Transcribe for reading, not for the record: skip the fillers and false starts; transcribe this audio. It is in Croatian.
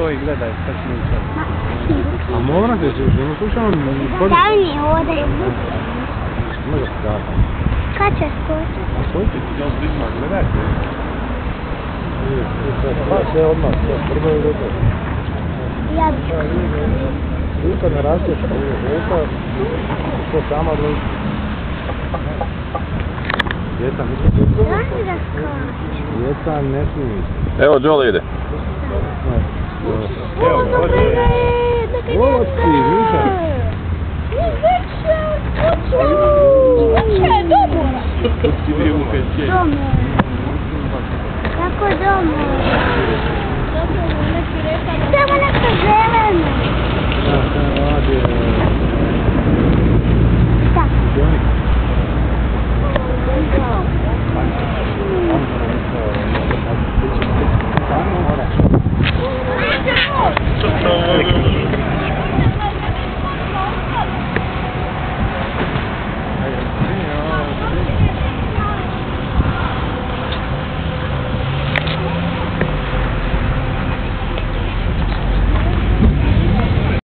to i gledaj šta će mi sad. A morate se, ne slušamo... Stavni ovdje. Može se dati. Kad će skočiti? A skočiti? Gledajte. Pa sve odmah, sve prvo je gotovo. Ja bih. Luka ne rasteš, Luka, što sama odluči. Djeca, mislim da Ja mi da skoči. djeca ne smiju. Evo, Đole ide. Evo, hoće. Ovo ti, Miša. Kako domo? Samo nešto zeleno. Šta radi? Šta? Jonik.